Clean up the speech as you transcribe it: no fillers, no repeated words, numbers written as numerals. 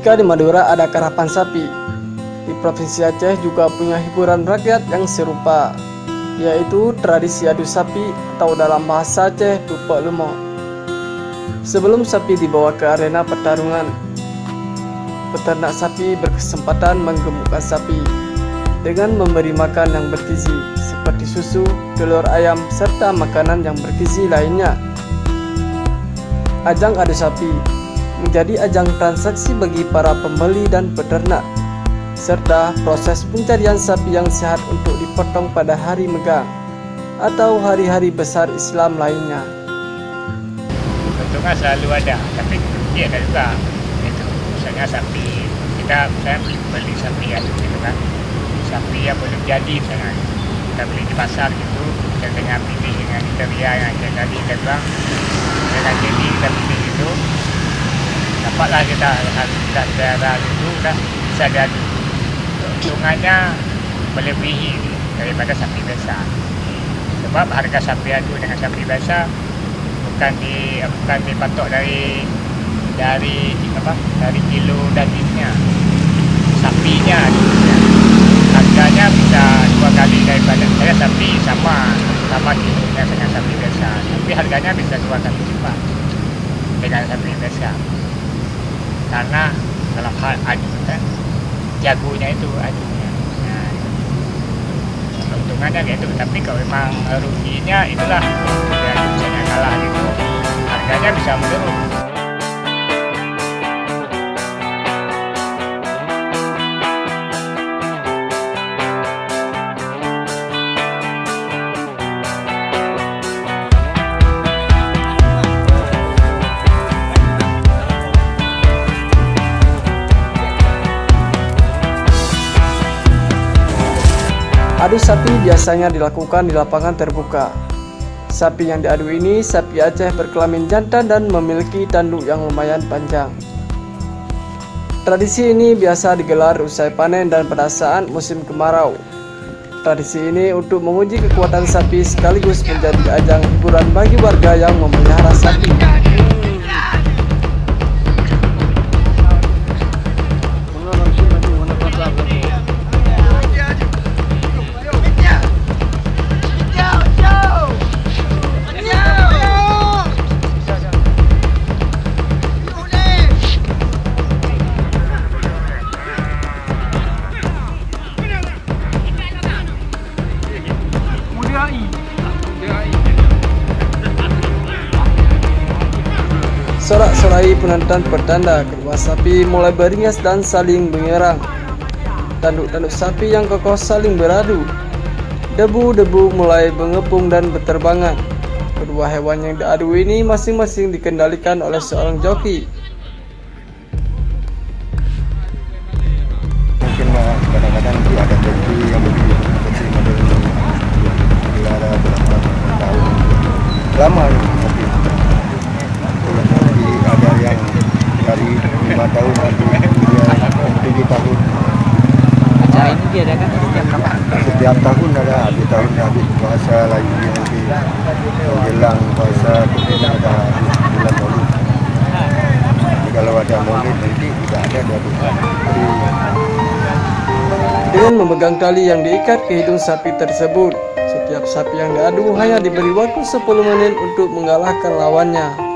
Jika di Madura ada karapan sapi, di Provinsi Aceh juga punya hiburan rakyat yang serupa, yaitu tradisi adu sapi atau dalam bahasa Aceh Tupok Lemo. Sebelum sapi dibawa ke arena pertarungan, peternak sapi berkesempatan menggemukkan sapi dengan memberi makan yang bergizi seperti susu, telur ayam, serta makanan yang bergizi lainnya. Ajang adu sapi menjadi ajang transaksi bagi para pembeli dan peternak, serta proses pencarian sapi yang sehat untuk dipotong pada hari megang atau hari-hari besar Islam lainnya. Keuntungan selalu ada, tapi dia ada juga. Itu misalnya sapi kita beli sapi gitu kan, sapi yang belum jadi misalnya kita beli di pasar gitu, kita tengah pilih dengan kriteria yang tadi kita bilang dengan jadi kita pilih itu, dapatlah kita darah itu udah bisa diadu. Keuntungannya melebihi daripada sapi biasa, sebab harga sapi adu dengan sapi biasa bukan dipatok dari kilo dagingnya, sapinya ya. Harganya bisa 2 kali daripada saya sapi sama kilonya dengan sapi biasa, tapi harganya bisa 2 kali lipat dengan sapi biasa, karena dalam hal adu kan jagonya itu adunya. Nah, keuntungannya gitu, tapi kalau memang ruginya itulah ya, misalnya kalah gitu, harganya bisa menurun. Adu sapi biasanya dilakukan di lapangan terbuka. Sapi yang diadu ini sapi Aceh berkelamin jantan dan memiliki tanduk yang lumayan panjang. Tradisi ini biasa digelar usai panen dan pada saat musim kemarau. Tradisi ini untuk menguji kekuatan sapi sekaligus menjadi ajang hiburan bagi warga yang memelihara sapi. Sorak-sorai penonton pertanda kedua sapi mulai beringas dan saling menyerang. Tanduk-tanduk sapi yang kokoh saling beradu. Debu-debu mulai mengepung dan berterbangan. Kedua hewan yang diadu ini masing-masing dikendalikan oleh seorang joki. Mungkin kadang-kadang ada joki yang lebih kecil model pelihara berapa tahun lama tapi ada yang dari 5 tahun sampai 7 tahun. Acara ini diadakan setiap kapan? Setiap tahun ada, di tahun habis puasa lagi nanti menjelang puasa kemudian ada bulan Maulid. Jadi kalau ada Maulid nanti juga ada bulan. Dengan memegang tali yang diikat ke hidung sapi tersebut, setiap sapi yang diadu hanya diberi waktu 10 menit untuk mengalahkan lawannya.